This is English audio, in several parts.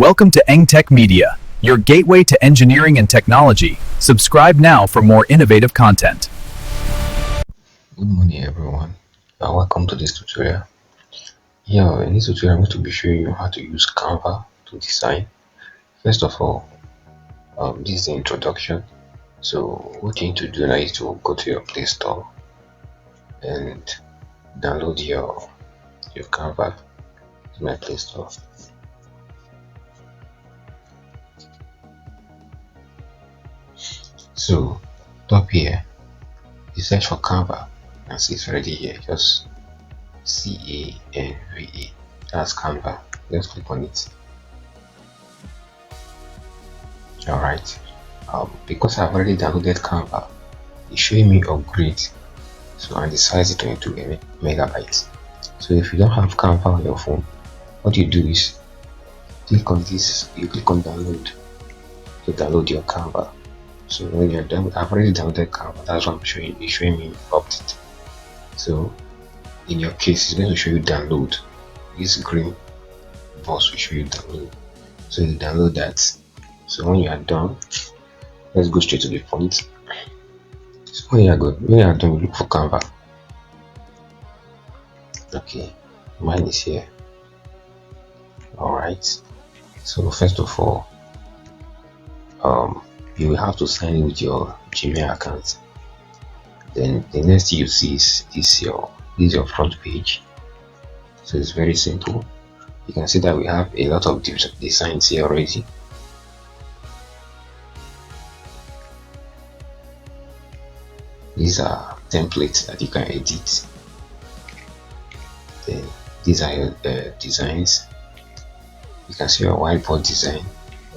Welcome to EngTech Media, your gateway to engineering and technology. Subscribe now for more innovative content. Good morning everyone, and welcome to this tutorial. Here in this tutorial I'm going to be showing you how to use Canva to design. First of all, this is the introduction. So what you need to do now is to go to your Play Store and download your Canva to my Play Store. So top here, you search for Canva and see it's already here. Just Canva. That's Canva. Let's click on it. Alright. Because I've already downloaded Canva, it's showing me upgrade. So and the size is 22 megabytes. So if you don't have Canva on your phone, what you do is click on this. You click on download to download your Canva. So when you're done, I've already downloaded Canva. That's what I'm showing. It's showing me update. So in your case, it's going to show you download. This green box will show you download. So you download that. So when you are done, let's go straight to the point. So when you are done, you look for Canva. Okay, mine is here. Alright. So first of all, you will have to sign in with your Gmail account. Then the next thing you see is your front page. So it's very simple. You can see that we have a lot of designs here already. These are templates that you can edit. Then these are your designs. You can see your whiteboard design.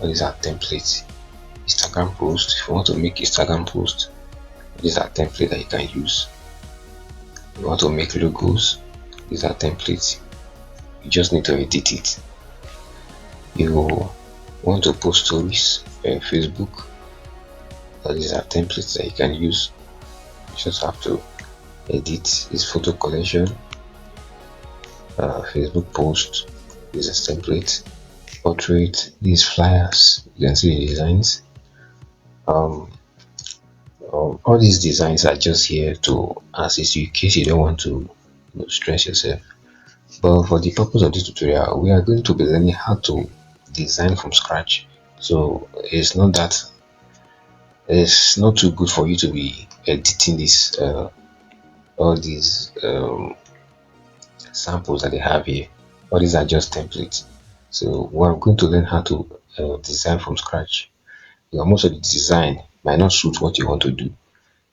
All these are templates. Instagram post. If you want to make Instagram post, these are templates that you can use. You want to make logos, these are templates. You just need to edit it. You want to post stories on Facebook, these are templates that you can use. You just have to edit this photo collection, Facebook post, this is template, portrait, these flyers. You can see the designs. All these designs are just here to assist you in case you don't want to stress yourself. But for the purpose of this tutorial, we are going to be learning how to design from scratch. So it's not too good for you to be editing this all these samples that they have here. All these are just templates. So we're going to learn how to design from scratch. Most of the design might not suit what you want to do.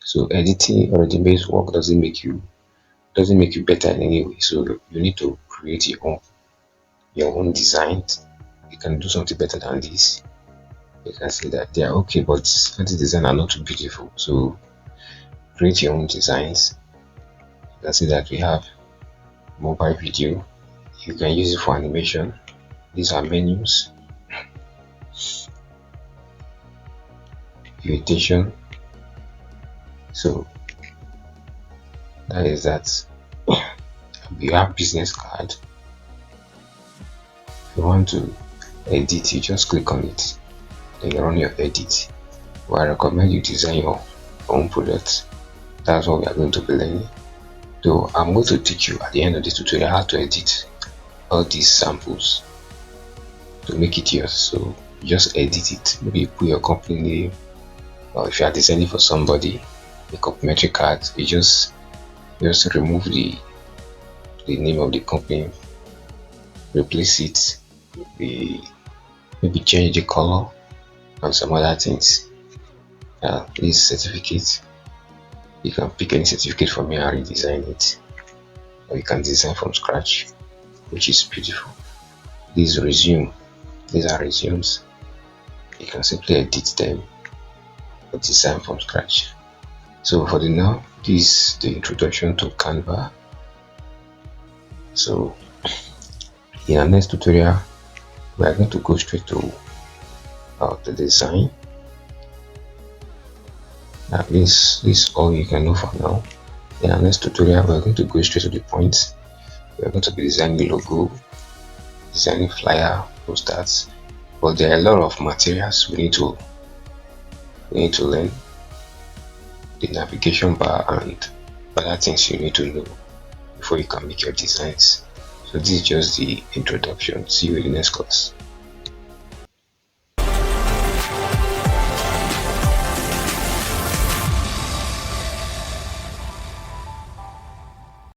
So editing already made work doesn't make you better in any way. So you need to create your own designs. You can do something better than this. You can see that they are okay, but these designs are not too beautiful. So create your own designs. You can see that we have mobile video. You can use it for animation. These are menus, invitation. So that is that. You have business card. If you want to edit, you just click on it, then you run your edit. Well, I recommend you design your own product. That's what we are going to be learning. So I'm going to teach you at the end of this tutorial how to edit all these samples to make it yours. So you just edit it. Maybe you put your company name, or if you are designing for somebody a complimentary card, you just remove the name of the company, replace it, maybe change the color and some other things. This certificate, you can pick any certificate from here and redesign it, or you can design from scratch, which is beautiful. These are resumes. You can simply edit them or design from scratch. So for now, this is the introduction to Canva. So in our next tutorial, we are going to go straight to the design. This is all you can know for now. In our next tutorial, we are going to go straight to the point. We are going to be designing logo, designing flyer, posters, But there are a lot of materials we need to learn, the navigation bar and other things you need to know before you can make your designs. So this is just the introduction. See you in the next class.